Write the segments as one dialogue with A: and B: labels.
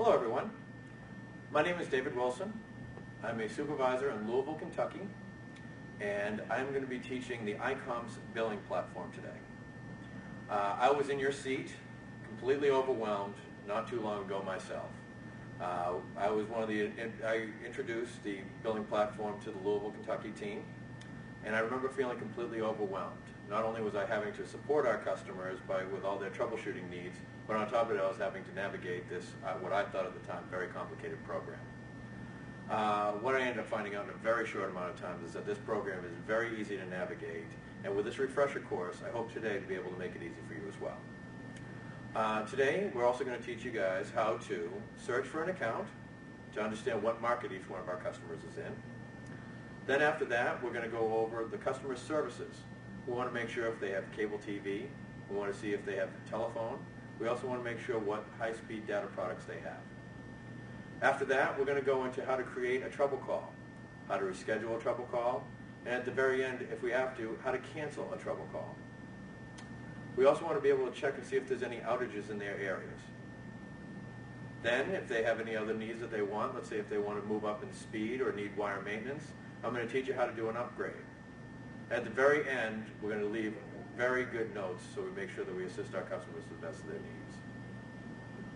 A: Hello everyone, my name is David Wilson. I'm a supervisor in Louisville, Kentucky, and I'm going to be teaching the Icoms billing platform today. I was in your seat, completely overwhelmed, not too long ago myself. I introduced the billing platform to the Louisville, Kentucky team, and I remember feeling completely overwhelmed. Not only was I having to support our customers with all their troubleshooting needs, but on top of it I was having to navigate this, what I thought at the time, very complicated program. What I ended up finding out in a very short amount of time is that this program is very easy to navigate, and with this refresher course, I hope today to be able to make it easy for you as well. Today, we're also going to teach you guys how to search for an account to understand what market each one of our customers is in. Then after that, we're going to go over the customer services. We want to make sure if they have cable TV. We want to see if they have telephone. We also want to make sure what high-speed data products they have. After that, we're going to go into how to create a trouble call, how to reschedule a trouble call, and at the very end, if we have to, how to cancel a trouble call. We also want to be able to check and see if there's any outages in their areas. Then, if they have any other needs that they want, let's say if they want to move up in speed or need wire maintenance, I'm going to teach you how to do an upgrade. At the very end, we're going to leave very good notes so we make sure that we assist our customers to the best of their needs.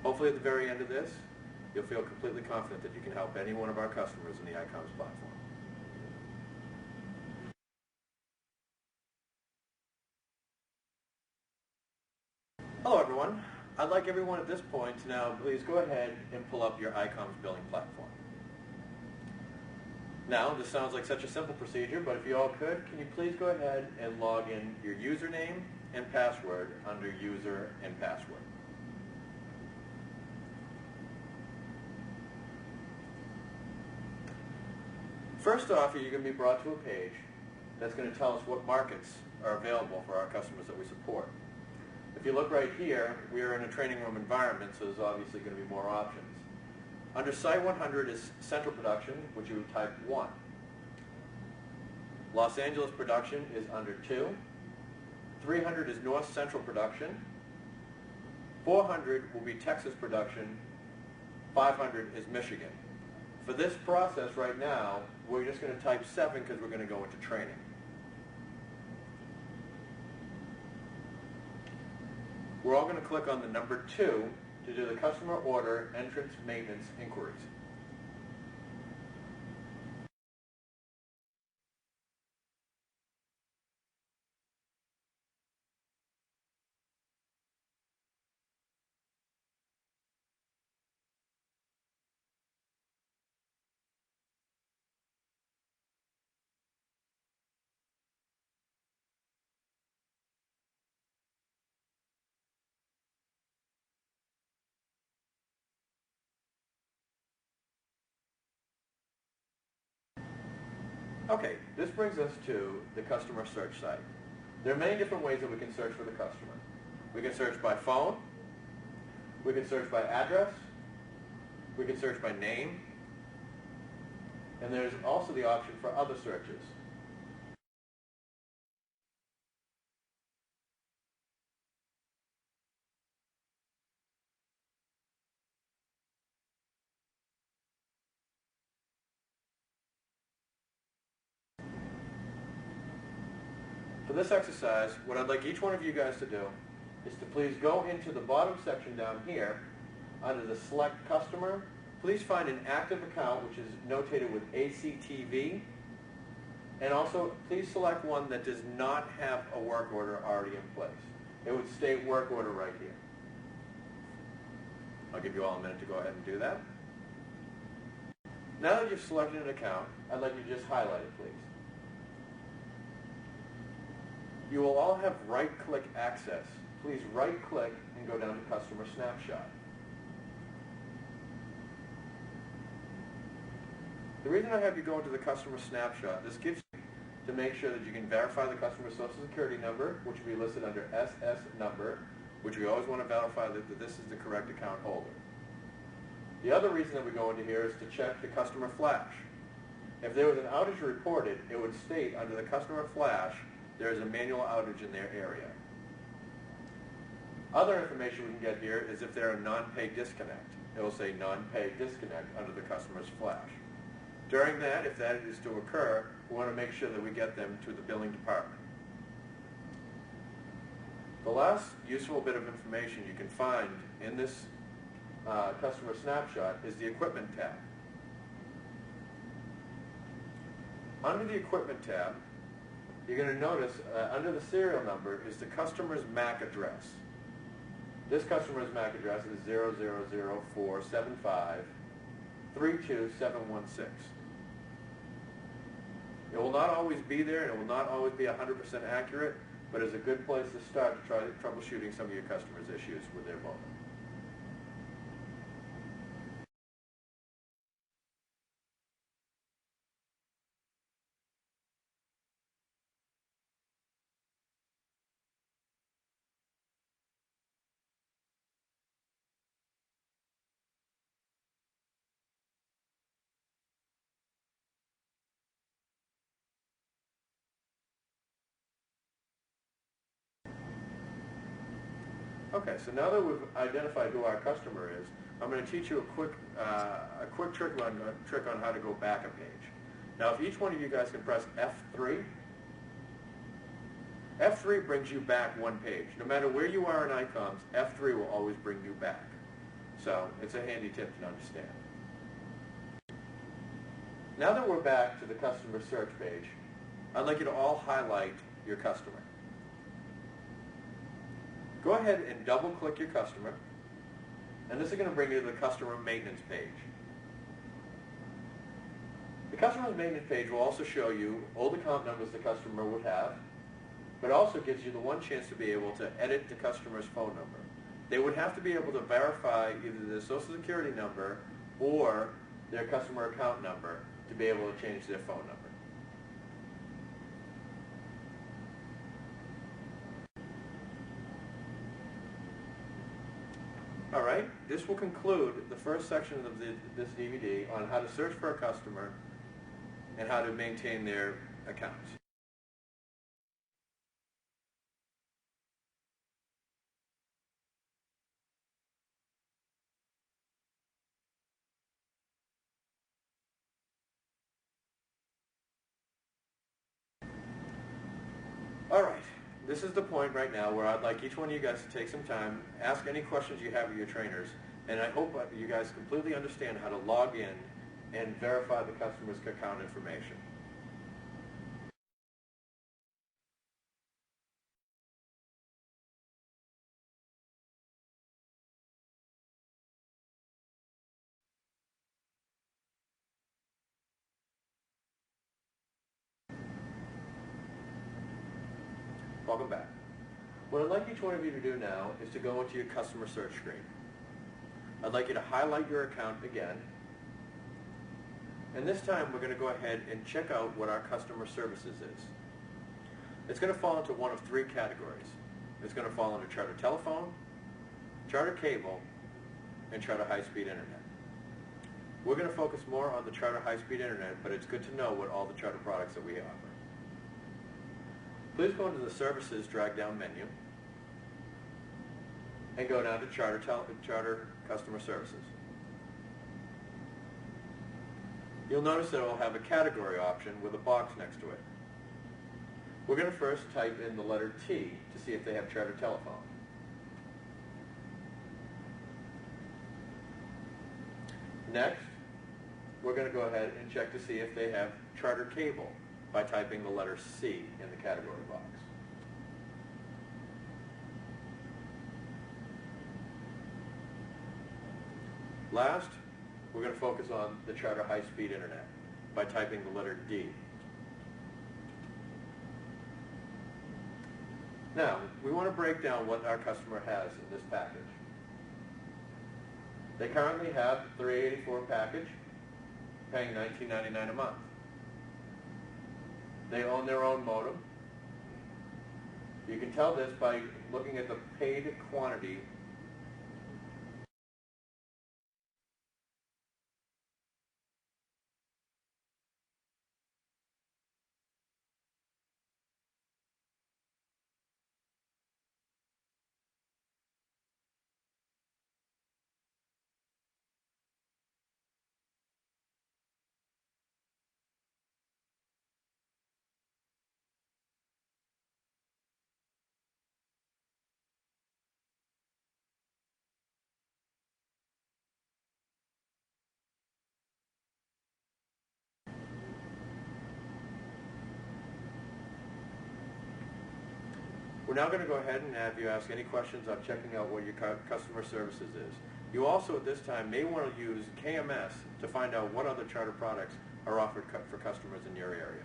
A: Hopefully at the very end of this, you'll feel completely confident that you can help any one of our customers in the Icoms platform. Hello everyone. I'd like everyone at this point to now please go ahead and pull up your Icoms billing platform. Now, this sounds like such a simple procedure, but if you all could, can you please go ahead and log in your username and password under user and password. First off, you're going to be brought to a page that's going to tell us what markets are available for our customers that we support. If you look right here, we are in a training room environment, so there's obviously going to be more options. Under Site 100 is Central Production, which you would type 1. Los Angeles Production is under 2. 300 is North Central Production. 400 will be Texas Production. 500 is Michigan. For this process right now, we're just going to type 7 because we're going to go into training. We're all going to click on the number 2 to do the customer order entrance maintenance inquiries. Okay, this brings us to the customer search site. There are many different ways that we can search for the customer. We can search by phone, we can search by address, we can search by name, and there's also the option for other searches. For this exercise, what I'd like each one of you guys to do is to please go into the bottom section down here under the Select Customer. Please find an active account which is notated with ACTV, and also please select one that does not have a work order already in place. It would state work order right here. I'll give you all a minute to go ahead and do that. Now that you've selected an account, I'd like you to just highlight it, please. You will all have right-click access. Please right-click and go down to Customer Snapshot. The reason I have you go into the Customer Snapshot, this gives you to make sure that you can verify the customer's Social Security number, which will be listed under SS number, which we always want to verify that this is the correct account holder. The other reason that we go into here is to check the customer flash. If there was an outage reported, it would state under the customer flash there is a manual outage in their area. Other information we can get here is if they're a non-pay disconnect. It will say non-pay disconnect under the customer's flash. During that, if that is to occur, we want to make sure that we get them to the billing department. The last useful bit of information you can find in this customer snapshot is the equipment tab. Under the equipment tab, you're going to notice under the serial number is the customer's MAC address. This customer's MAC address is 00047532716. It will not always be there, and it will not always be 100% accurate, but it's a good place to start to try troubleshooting some of your customers' issues with their modem. Okay, so now that we've identified who our customer is, I'm going to teach you a quick trick on how to go back a page. Now, if each one of you guys can press F3, F3 brings you back one page. No matter where you are in Icoms, F3 will always bring you back. So it's a handy tip to understand. Now that we're back to the customer search page, I'd like you to all highlight your customer. Go ahead and double-click your customer, and this is going to bring you to the customer maintenance page. The customer maintenance page will also show you old account numbers the customer would have, but also gives you the one chance to be able to edit the customer's phone number. They would have to be able to verify either their social security number or their customer account number to be able to change their phone number. All right, this will conclude the first section of this DVD on how to search for a customer and how to maintain their accounts. All right, this is the point right now where I'd like each one of you guys to take some time, ask any questions you have of your trainers, and I hope you guys completely understand how to log in and verify the customer's account information. Welcome back. What I'd like each one of you to do now is to go into your customer search screen. I'd like you to highlight your account again. And this time we're going to go ahead and check out what our customer services is. It's going to fall into one of three categories. It's going to fall under Charter Telephone, Charter Cable, and Charter High-Speed Internet. We're going to focus more on the Charter High-Speed Internet, but it's good to know what all the Charter products that we offer. Please go into the Services drag-down menu and go down to Charter Customer Services. You'll notice that it will have a category option with a box next to it. We're going to first type in the letter T to see if they have Charter Telephone. Next, we're going to go ahead and check to see if they have Charter Cable by typing the letter C in the category box. Last, we're going to focus on the Charter High-Speed Internet by typing the letter D. Now, we want to break down what our customer has in this package. They currently have the 384 package, paying $19.99 a month. They own their own modem. You can tell this by looking at the paid quantity We're now going to go ahead and have you ask any questions on checking out what your customer services is. You also at this time may want to use KMS to find out what other charter products are offered for customers in your area.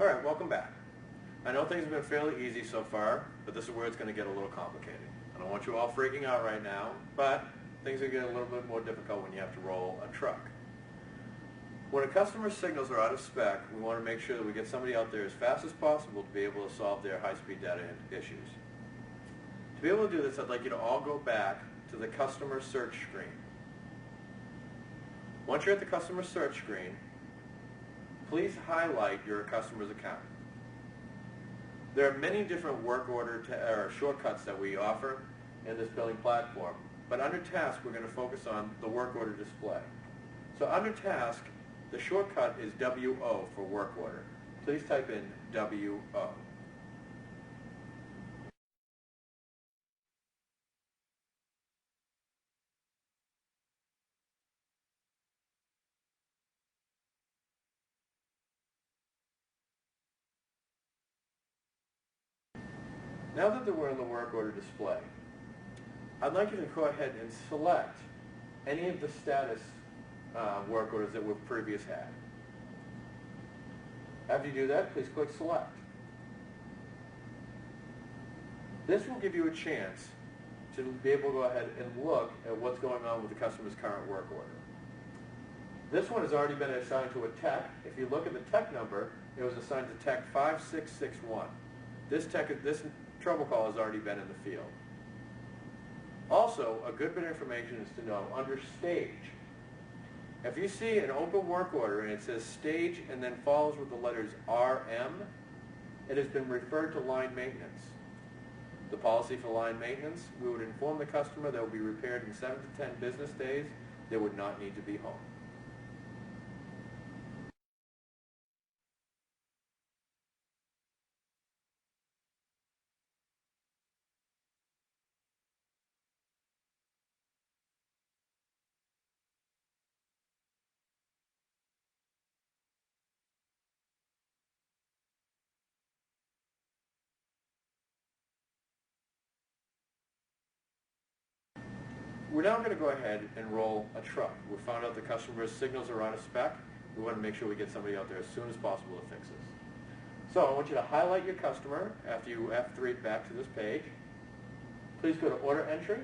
A: All right, welcome back. I know things have been fairly easy so far, but this is where it's going to get a little complicated. I don't want you all freaking out right now, but things are going to get a little bit more difficult when you have to roll a truck. When a customer's signals are out of spec, we want to make sure that we get somebody out there as fast as possible to be able to solve their high-speed data issues. To be able to do this, I'd like you to all go back to the customer search screen. Once you're at the customer search screen, please highlight your customer's account. There are many different work order or shortcuts that we offer in this billing platform, but under task we're going to focus on the work order display. So under task, the shortcut is WO for work order. Please type in WO. Now that we're in the work order display, I'd like you to go ahead and select any of the status work orders that we've previously had. After you do that, please click Select. This will give you a chance to be able to go ahead and look at what's going on with the customer's current work order. This one has already been assigned to a tech. If you look at the tech number, it was assigned to tech 5661. This trouble call has already been in the field. Also, a good bit of information is to know under stage. If you see an open work order and it says stage and then follows with the letters RM, it has been referred to line maintenance. The policy for line maintenance, we would inform the customer that it will be repaired in 7 to 10 business days. They would not need to be home. We're now going to go ahead and roll a truck. We found out the customer's signals are out of spec. We want to make sure we get somebody out there as soon as possible to fix this. So I want you to highlight your customer after you F3 back to this page. Please go to Order Entry.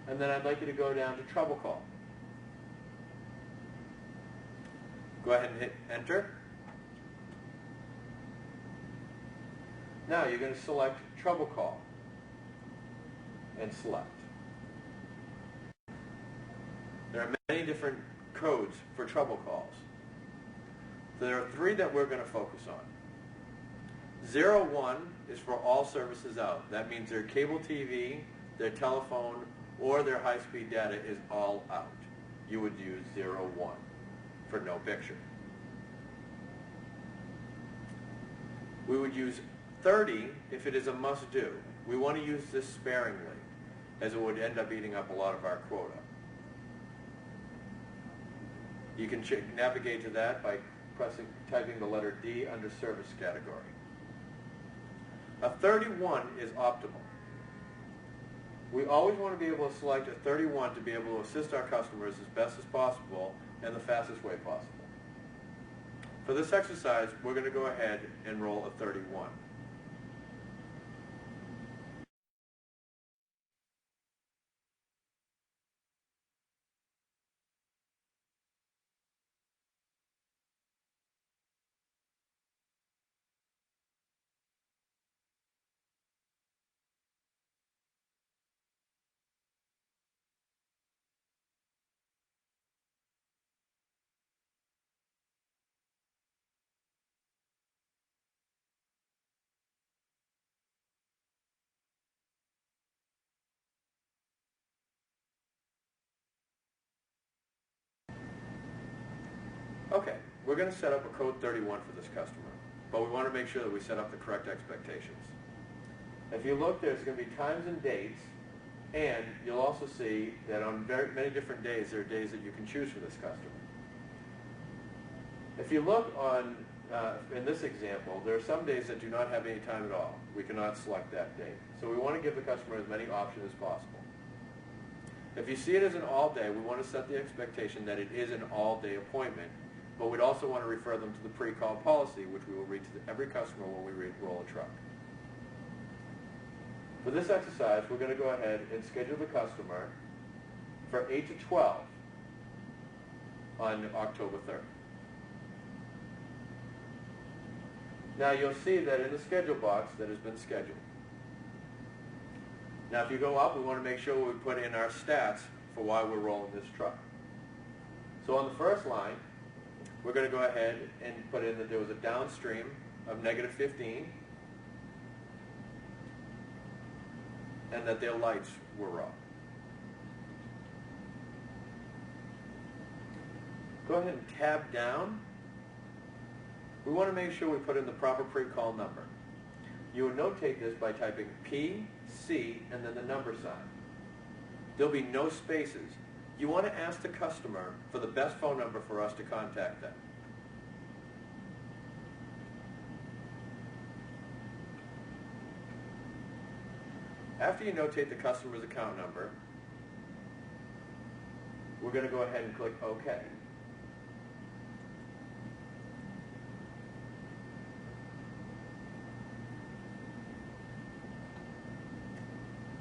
A: And then I'd like you to go down to Trouble Call. Go ahead and hit Enter. Now you're going to select Trouble Call and select. There are many different codes for trouble calls. There are 3 that we're going to focus on. 01 is for all services out. That means their cable TV, their telephone, or their high-speed data is all out. You would use 01 for no picture. We would use 30 if it is a must-do. We want to use this sparingly, as it would end up eating up a lot of our quota. You can navigate to that by typing the letter D under service category. A 31 is optimal. We always want to be able to select a 31 to be able to assist our customers as best as possible and the fastest way possible. For this exercise, we're going to go ahead and roll a 31. Okay, we're going to set up a code 31 for this customer. but we want to make sure that we set up the correct expectations. If you look, there's going to be times and dates, and you'll also see that on many different days, there are days that you can choose for this customer. If you look on, in this example, there are some days that do not have any time at all. We cannot select that date. So we want to give the customer as many options as possible. If you see it as an all-day, we want to set the expectation that it is an all-day appointment, but we'd also want to refer them to the pre-call policy, which we will read to every customer when we roll a truck. For this exercise, we're going to go ahead and schedule the customer for 8 to 12 on October 3rd. Now you'll see that in the schedule box that has been scheduled. Now if you go up, we want to make sure we put in our stats for why we're rolling this truck. So on the first line, we're going to go ahead and put in that there was a downstream of -15 and that their lights were raw. Go ahead and tab down. We want to make sure we put in the proper pre-call number. You would notate this by typing P, C, and then the number sign. There'll be no spaces. You want to ask the customer for the best phone number for us to contact them. After you notate the customer's account number, we're going to go ahead and click OK.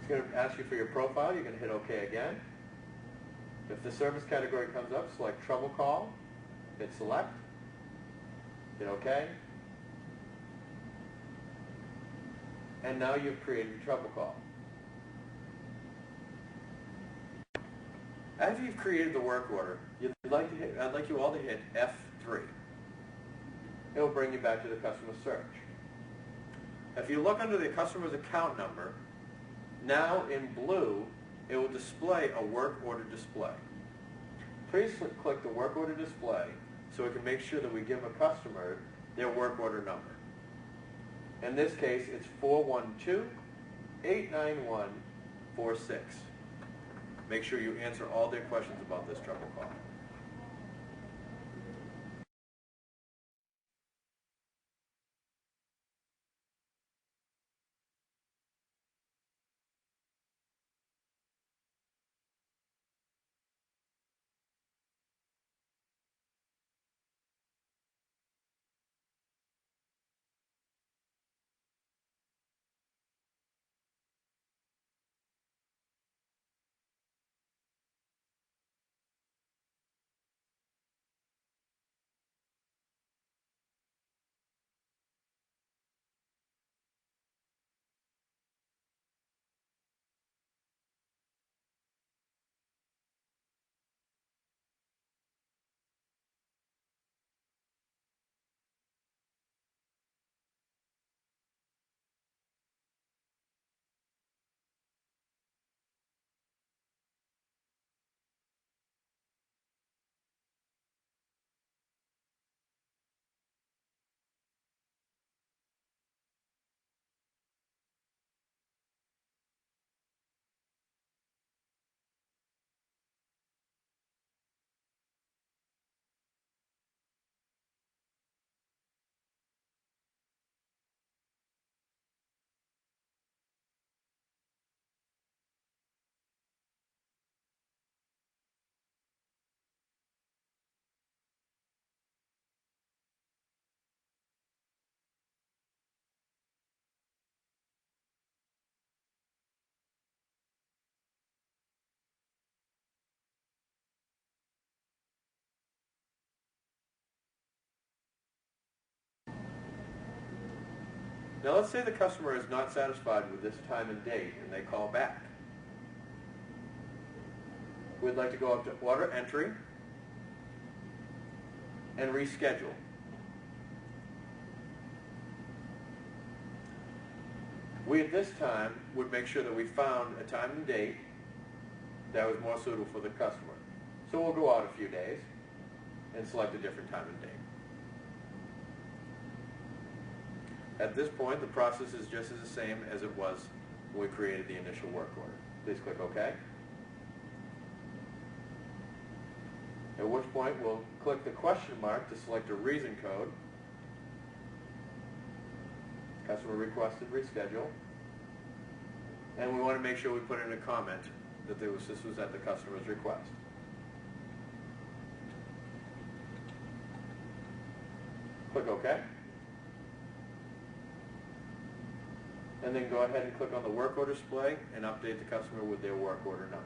A: It's going to ask you for your profile. You're going to hit OK again. If the service category comes up, select Trouble Call, hit Select, hit OK, and now you've created your trouble call. After you've created the work order, I'd like you all to hit F3. It will bring you back to the customer search. If you look under the customer's account number, now in blue, it will display a work order display. Please click the work order display so we can make sure that we give a customer their work order number. In this case, it's 412-891-46. Make sure you answer all their questions about this trouble call. Now let's say the customer is not satisfied with this time and date and they call back. We'd like to go up to Order Entry and Reschedule. We at this time would make sure that we found a time and date that was more suitable for the customer. So we'll go out a few days and select a different time and date. At this point, the process is just as the same as it was when we created the initial work order. Please click OK. At which point, we'll click the question mark to select a reason code. Customer requested reschedule. And we want to make sure we put in a comment that this was at the customer's request. Click OK. And then go ahead and click on the work order display and update the customer with their work order number.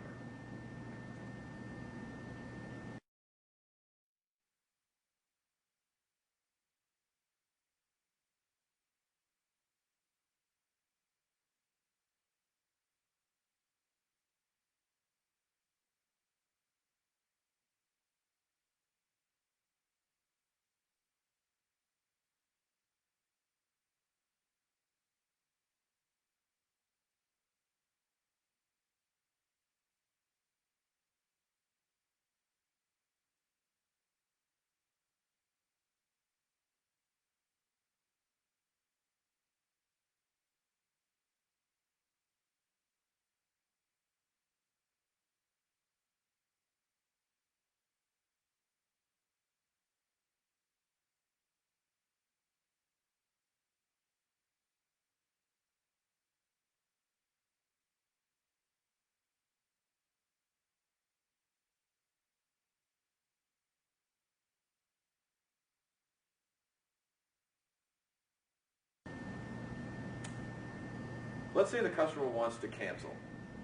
A: Let's say the customer wants to cancel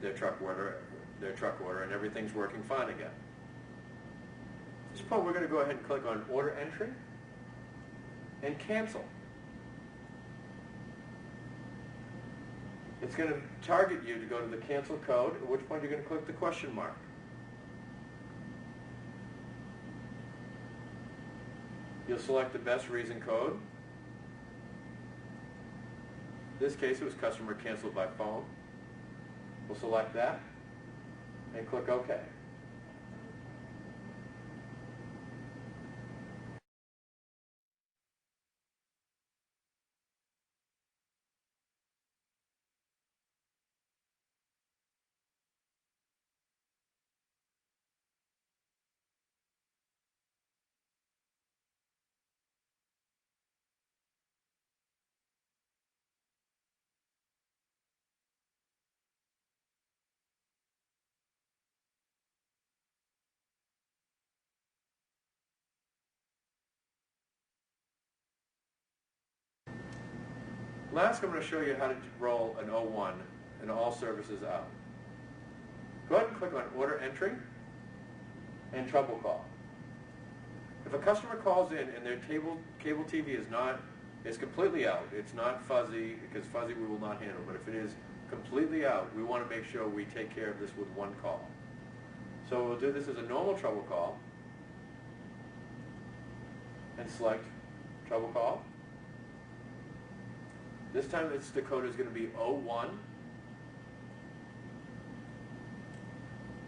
A: their truck order, and everything's working fine again. At this point, we're going to go ahead and click on Order Entry and Cancel. It's going to target you to go to the cancel code, at which point you're going to click the question mark. You'll select the best reason code. In this case, it was customer canceled by phone. We'll select that and click OK. Last, I'm going to show you how to roll an O1 and all services out. Go ahead and click on Order Entry and Trouble Call. If a customer calls in and their cable TV is completely out, it's not fuzzy, because fuzzy we will not handle, but if it is completely out, we want to make sure we take care of this with one call. So we'll do this as a normal trouble call and select Trouble Call. This time the code is going to be O1.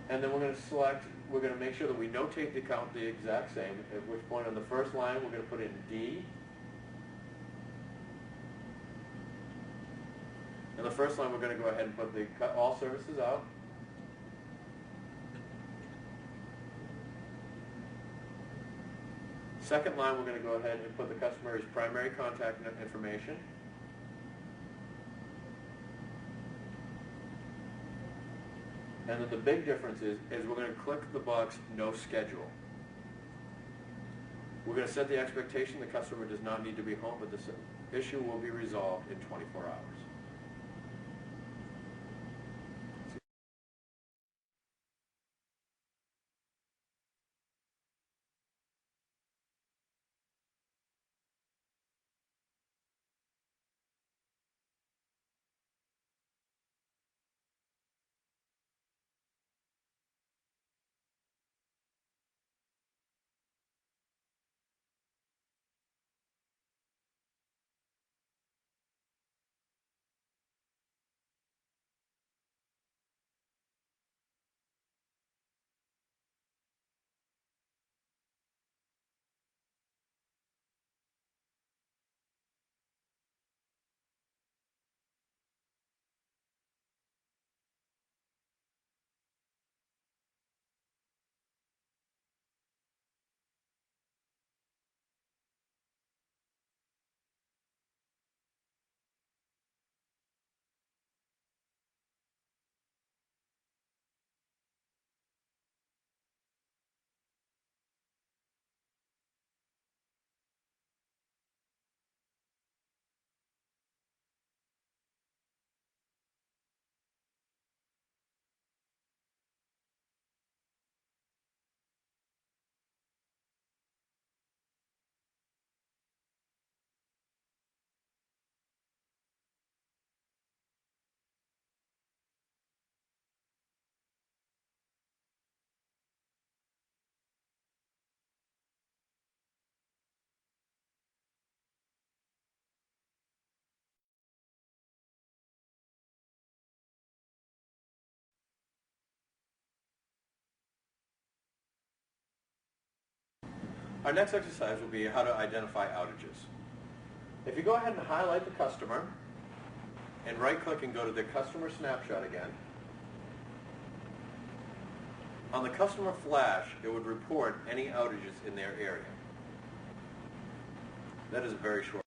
A: And then we're going to make sure that we notate the account the exact same, at which point on the first line we're going to put in D. In the first line we're going to go ahead and put the all services out. Second line we're going to go ahead and put the customer's primary contact information. And then the big difference is we're going to click the box No Schedule. We're going to set the expectation the customer does not need to be home, but this issue will be resolved in 24 hours. Our next exercise will be how to identify outages. If you go ahead and highlight the customer and right-click and go to the customer snapshot again, on the customer flash, it would report any outages in their area. That is a very short.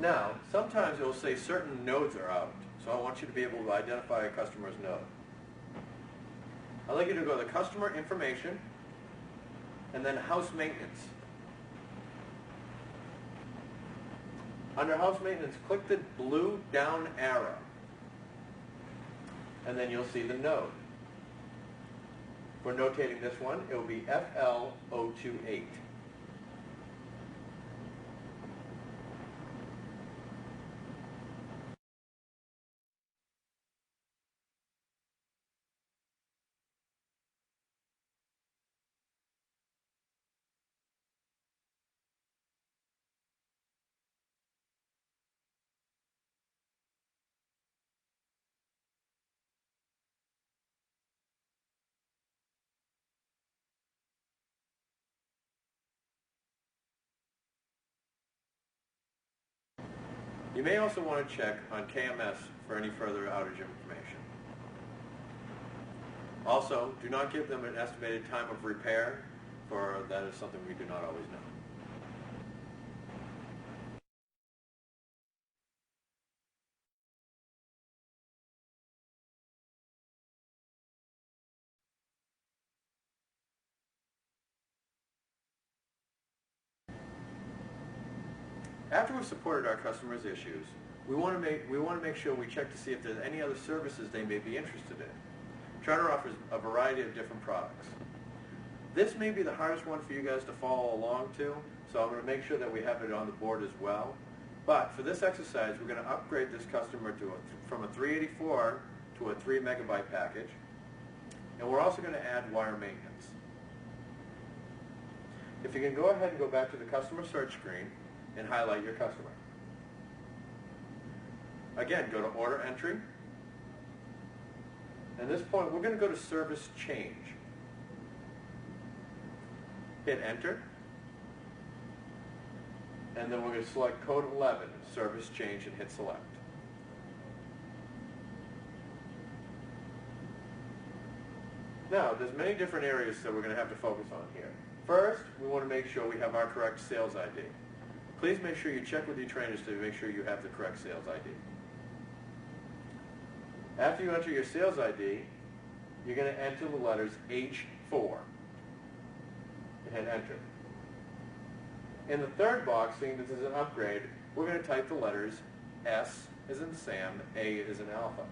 A: Now, sometimes it will say certain nodes are out, so I want you to be able to identify a customer's node. I'd like you to go to customer information and then house maintenance. Under house maintenance, click the blue down arrow and then you'll see the node. For notating this one, it will be FL028. You may also want to check on KMS for any further outage information. Also, do not give them an estimated time of repair, for that is something we do not always know. After we've supported our customers' issues, we want to make sure we check to see if there's any other services they may be interested in. Charter offers a variety of different products. This may be the hardest one for you guys to follow along to, so I'm going to make sure that we have it on the board as well. But for this exercise, we're going to upgrade this customer from a 384 to a 3 megabyte package, and we're also going to add wire maintenance. If you can go ahead and go back to the customer search screen and highlight your customer. Again, go to order entry. At this point, we're going to go to service change. Hit enter. And then we're going to select code 11, service change, and hit select. Now, there's many different areas that we're going to have to focus on here. First, we want to make sure we have our correct sales ID. Please make sure you check with your trainers to make sure you have the correct sales ID. After you enter your sales ID, you're going to enter the letters H4 and hit enter. In the third box, seeing this is an upgrade, we're going to type the letters S as in Sam, A as in Alpha.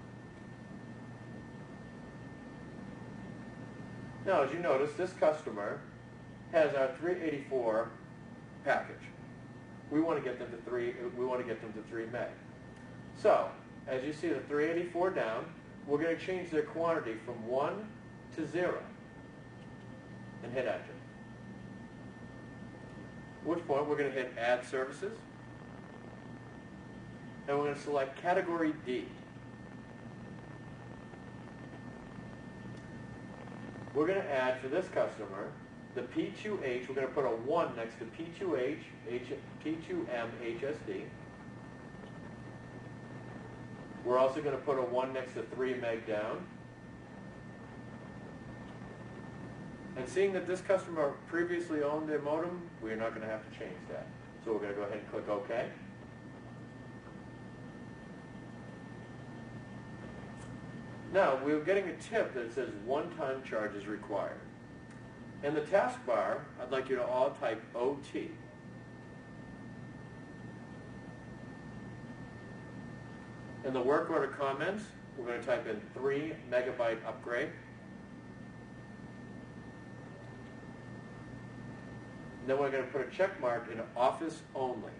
A: Now, as you notice, this customer has our 384 package. We want to get them to 3 meg. So, as you see the 384 down, we're going to change their quantity from 1 to 0 and hit enter. At which point we're going to hit add services and we're going to select category D. We're going to add for this customer the P2H. We're going to put a 1 next to P2H, P2M HSD. We're also going to put a 1 next to 3 meg down. And seeing that this customer previously owned their modem, we're not going to have to change that. So we're going to go ahead and click OK. Now, we're getting a tip that says one-time charge is required. In the taskbar, I'd like you to all type OT. In the work order comments, we're going to type in 3 megabyte upgrade. And then we're going to put a check mark in office only.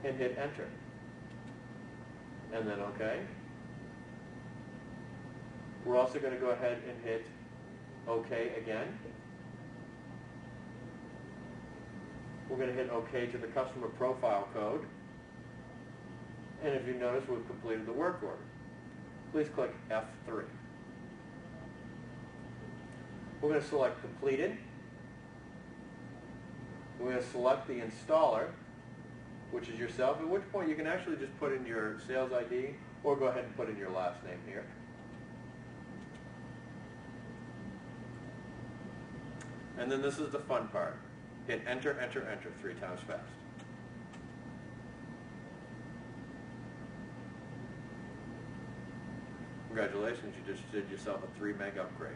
A: And hit enter. And then OK. We're also going to go ahead and hit OK again. We're going to hit OK to the customer profile code. And if you notice, we've completed the work order. Please click F3. We're going to select completed. We're going to select the installer, which is yourself, at which point you can actually just put in your sales ID or go ahead and put in your last name here. And then this is the fun part. Hit enter, enter, enter 3 times fast. Congratulations, you just did yourself a 3 meg upgrade.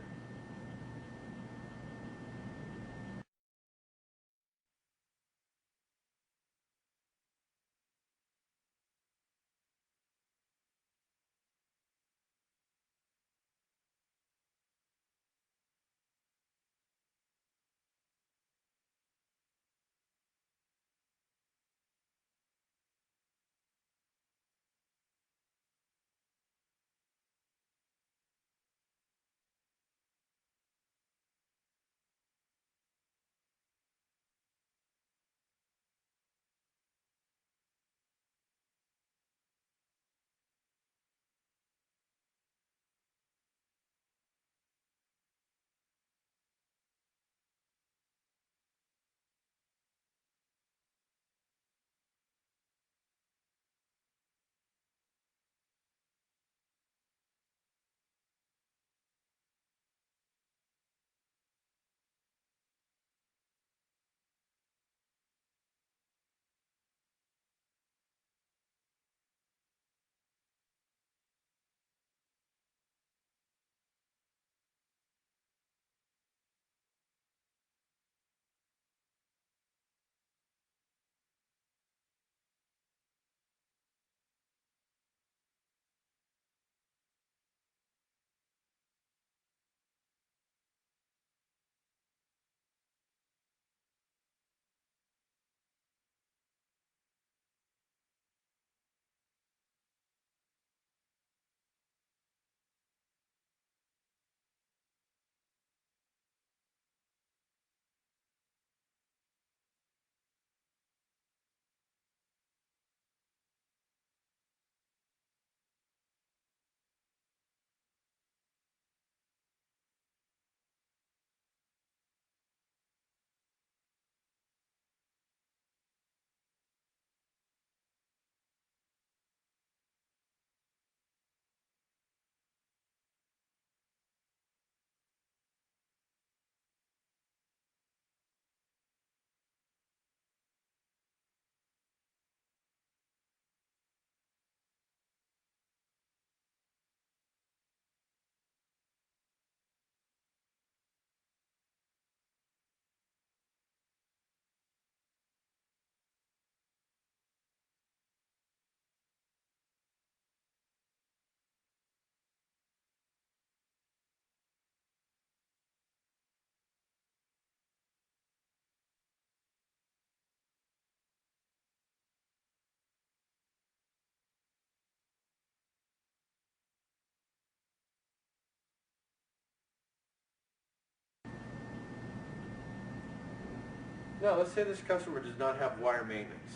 A: Now, let's say this customer does not have wire maintenance.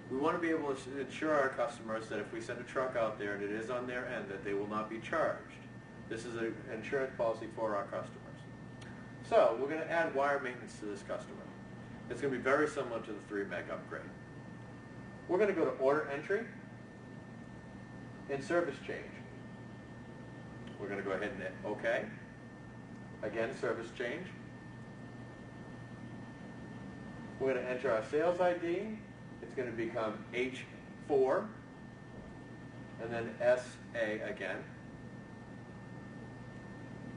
A: We want to be able to ensure our customers that if we send a truck out there and it is on their end, that they will not be charged. This is an insurance policy for our customers. So, we're going to add wire maintenance to this customer. It's going to be very similar to the 3 meg upgrade. We're going to go to order entry and service change. We're going to go ahead and hit OK. Again, service change. We're going to enter our sales ID. It's going to become H4 and then SA again.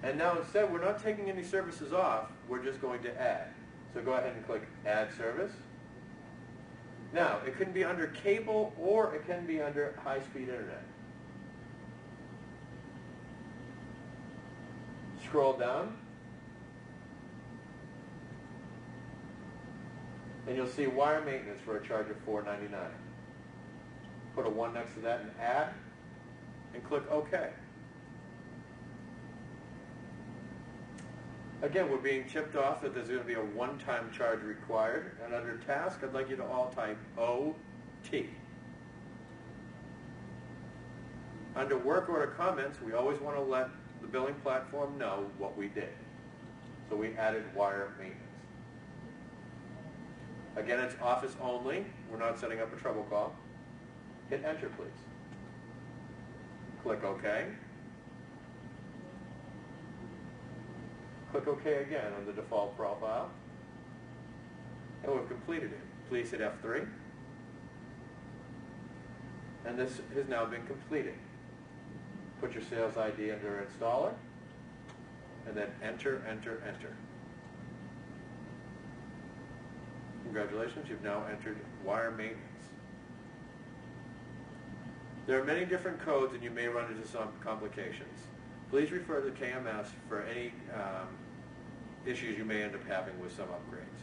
A: And now instead, we're not taking any services off. We're just going to add. So go ahead and click Add Service. Now, it can be under cable or it can be under high-speed internet. Scroll down. And you'll see wire maintenance for a charge of $4.99. Put a 1 next to that and add, and click OK. Again, we're being tipped off that there's going to be a one-time charge required, and under task, I'd like you to all type OT. Under work order comments, we always want to let the billing platform know what we did. So we added wire maintenance. Again, it's office only. We're not setting up a trouble call. Hit enter, please. Click OK. Click OK again on the default profile. And we've completed it. Please hit F3. And this has now been completed. Put your sales ID under installer, and then enter, enter, enter. Congratulations, you've now entered wire maintenance. There are many different codes and you may run into some complications. Please refer to KMS for any issues you may end up having with some upgrades.